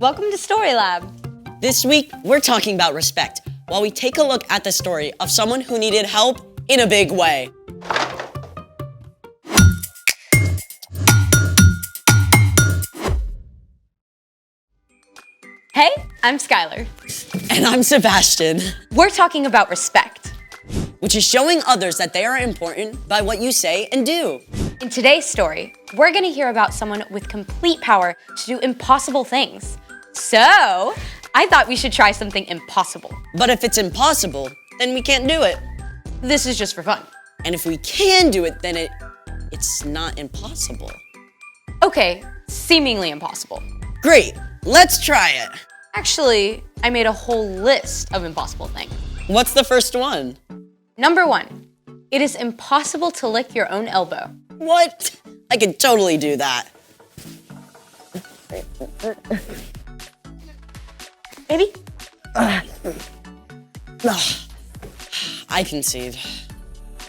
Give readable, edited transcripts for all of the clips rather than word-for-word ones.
Welcome to Story Lab. This week, we're talking about respect, while we take a look at the story of someone who needed help in a big way. Hey, I'm Skylar. And I'm Sebastian, We're talking about respect. which is showing others that they are important by what you say and do. In today's story, we're going to hear about someone with complete power to do impossible things. So, I thought we should try something impossible. But if it's impossible, then we can't do it. This is just for fun. And if we can do it, then it's not impossible. Okay, seemingly impossible. Great, let's try it. Actually, I made a whole list of impossible things. What's the first one? Number 1, it is impossible to lick your own elbow. What? I could totally do that. Maybe? I concede.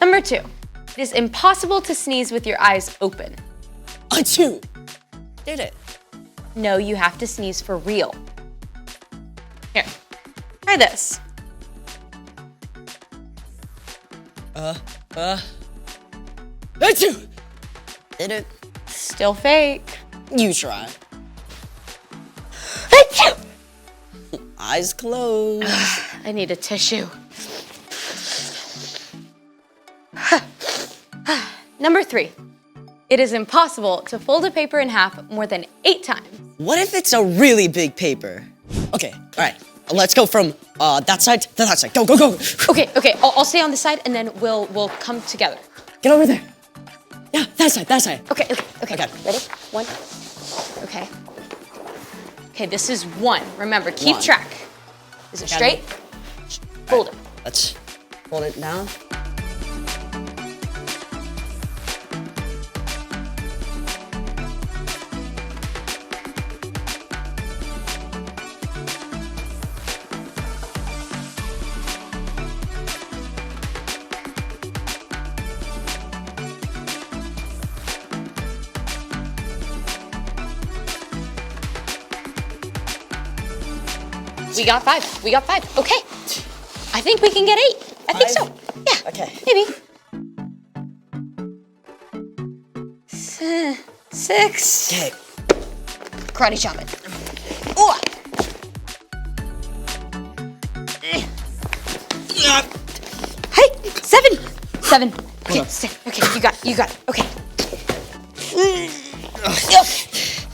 Number 2, it is impossible to sneeze with your eyes open. I too did it. No, you have to sneeze for real. Here, try this. I too did it. Still fake. You try. Eyes closed. I need a tissue. Number 3, it is impossible to fold a paper in half more than 8 times. What if it's a really big paper? Okay, all right. Let's go from that side to that side. Go, go, go. Okay, I'll stay on this side and then we'll come together. Get over there. Yeah, that side, that side. Okay. Okay. Ready? 1. Okay. Okay, this is 1. Remember, keep 1. track. Is it Got straight? it. Fold it. Let's hold it down. We got 5. Okay. I think we can get 8. I think so. Yeah. Okay. Maybe. 6. Okay. Karate chop it. Oh. Hey, 7. Okay, okay, you got it. Okay.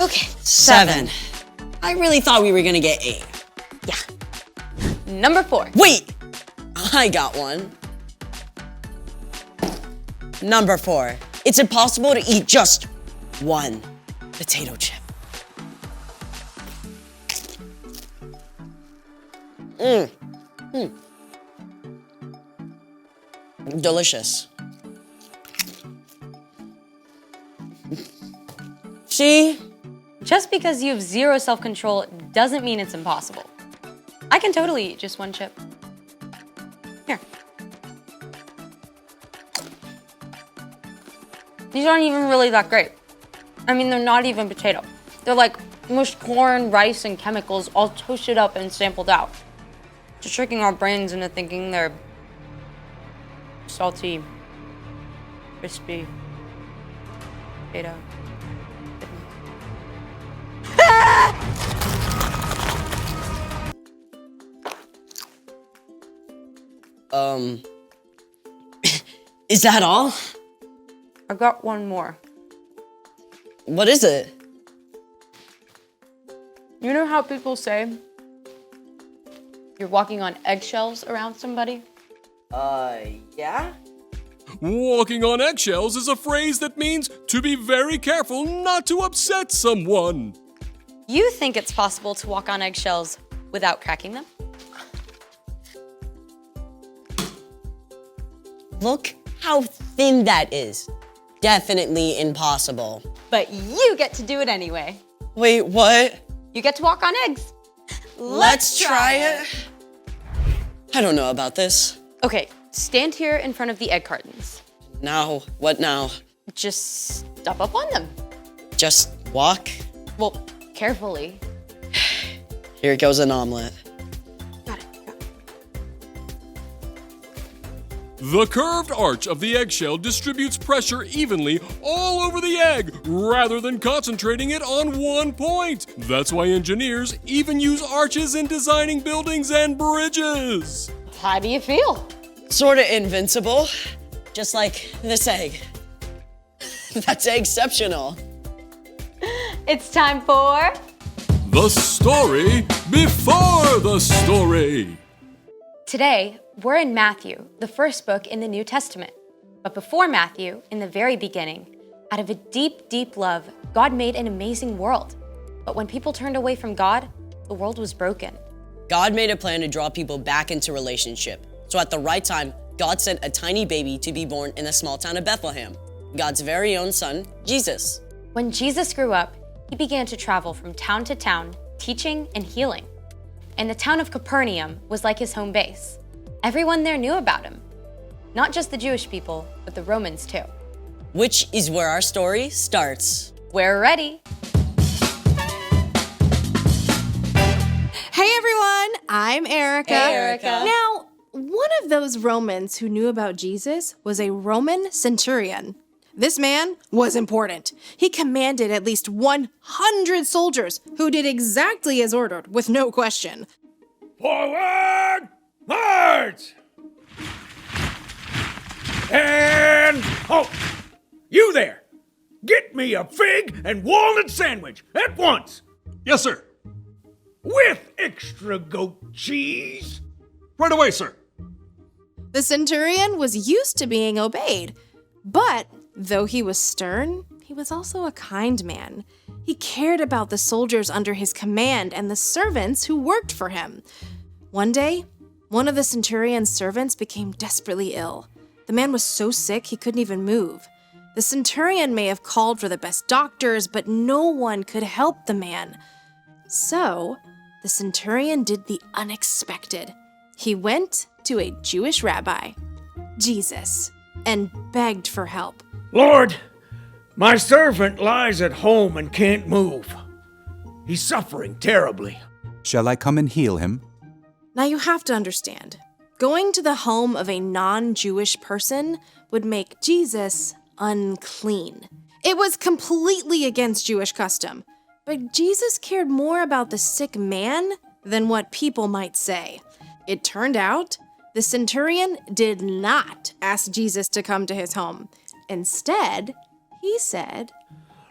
Okay. 7. I really thought we were gonna get 8. Yeah. Number 4. Wait! I got one. Number 4. It's impossible to eat just one potato chip. Delicious. See? Just because you have 0 self-control doesn't mean it's impossible. I can totally eat just one chip. Here. These aren't even really that great. I mean, they're not even potato. They're like mushed corn, rice, and chemicals all toasted up and sampled out. Just tricking our brains into thinking they're salty, crispy, potato. Is that all? I got one more. What is it? You know how people say you're walking on eggshells around somebody? Yeah? Walking on eggshells is a phrase that means to be very careful not to upset someone. You think it's possible to walk on eggshells without cracking them? Look how thin that is. Definitely impossible. But you get to do it anyway. Wait, what? You get to walk on eggs. Let's try it. I don't know about this. Okay, stand here in front of the egg cartons. Now, what now? Just step up on them. Just walk? Well, carefully. Here goes an omelet. Got it. The curved arch of the eggshell distributes pressure evenly all over the egg rather than concentrating it on one point. That's why engineers even use arches in designing buildings and bridges. How do you feel? Sorta invincible. Just like this egg. That's exceptional. It's time for... The story before the story. Today, we're in Matthew, the first book in the New Testament. But before Matthew, in the very beginning, out of a deep, deep love, God made an amazing world. But when people turned away from God, the world was broken. God made a plan to draw people back into relationship. So at the right time, God sent a tiny baby to be born in the small town of Bethlehem, God's very own son, Jesus. When Jesus grew up, he began to travel from town to town, teaching and healing. And the town of Capernaum was like his home base. Everyone there knew about him. Not just the Jewish people, but the Romans too. Which is where our story starts. We're ready. Hey everyone, I'm Erica. Hey, Erica. Now, one of those Romans who knew about Jesus was a Roman centurion. This man was important. He commanded at least 100 soldiers who did exactly as ordered with no question. Forward! March! And halt! You there! Get me a fig and walnut sandwich at once! Yes, sir. With extra goat cheese! Right away, sir. The centurion was used to being obeyed, but though he was stern, he was also a kind man. He cared about the soldiers under his command and the servants who worked for him. One day, one of the centurion's servants became desperately ill. The man was so sick he couldn't even move. The centurion may have called for the best doctors, but no one could help the man. So, the centurion did the unexpected. He went to a Jewish rabbi, Jesus, and begged for help. Lord, my servant lies at home and can't move. He's suffering terribly. Shall I come and heal him? Now you have to understand, going to the home of a non-Jewish person would make Jesus unclean. It was completely against Jewish custom, but Jesus cared more about the sick man than what people might say. It turned out the centurion did not ask Jesus to come to his home. Instead, he said,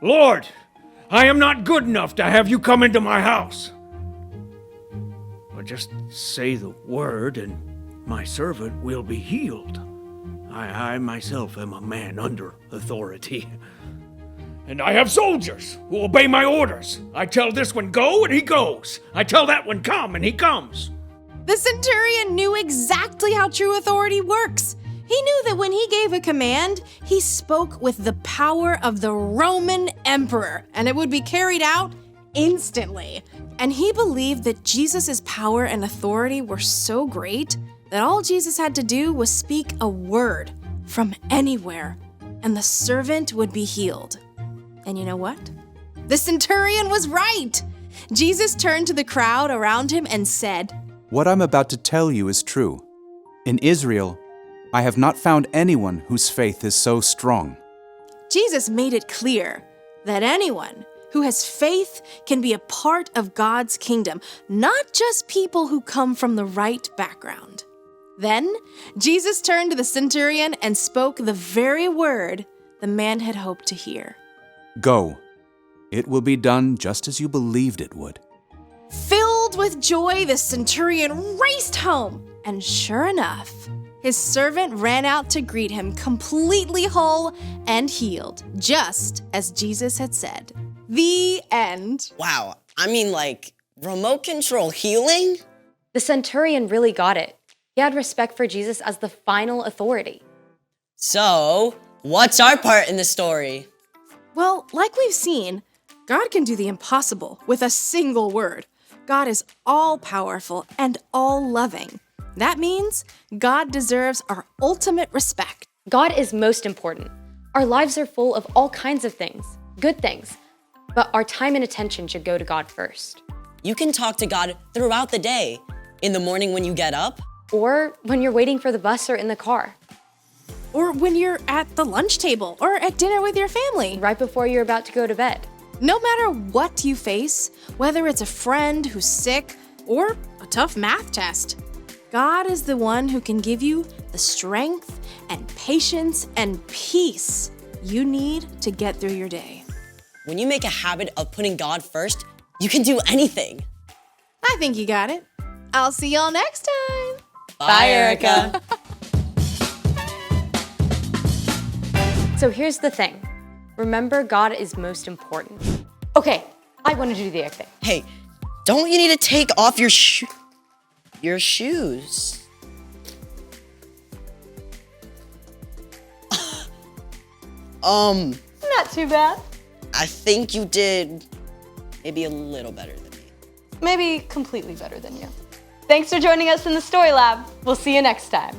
Lord, I am not good enough to have you come into my house. But just say the word and my servant will be healed. I myself am a man under authority. And I have soldiers who obey my orders. I tell this one go and he goes. I tell that one come and he comes. The centurion knew exactly how true authority works. He knew that when he gave a command, he spoke with the power of the Roman emperor, and it would be carried out instantly. And he believed that Jesus' power and authority were so great that all Jesus had to do was speak a word from anywhere, and the servant would be healed. And you know what? The centurion was right. Jesus turned to the crowd around him and said, What I'm about to tell you is true. In Israel, I have not found anyone whose faith is so strong. Jesus made it clear that anyone who has faith can be a part of God's kingdom, not just people who come from the right background. Then, Jesus turned to the centurion and spoke the very word the man had hoped to hear. Go. It will be done just as you believed it would. Filled with joy, the centurion raced home, and sure enough, his servant ran out to greet him completely whole and healed, just as Jesus had said. The end. Wow, I mean like remote control healing? The centurion really got it. He had respect for Jesus as the final authority. So, what's our part in the story? Well, like we've seen, God can do the impossible with a single word. God is all-powerful and all-loving. That means God deserves our ultimate respect. God is most important. Our lives are full of all kinds of things, good things, but our time and attention should go to God first. You can talk to God throughout the day. In the morning when you get up, Or when you're waiting for the bus or in the car, Or when you're at the lunch table or at dinner with your family. right before you're about to go to bed. No matter what you face, whether it's a friend who's sick or a tough math test, God is the one who can give you the strength and patience and peace you need to get through your day. when you make a habit of putting God first, you can do anything. I think you got it. I'll see y'all next time. Bye, Erica. So here's the thing. Remember, God is most important. Okay, I want to do the egg thing. Hey, don't you need to take off your shoes? Not too bad. I think you did maybe a little better than me. Maybe completely better than you. Thanks for joining us in the Story Lab. We'll see you next time.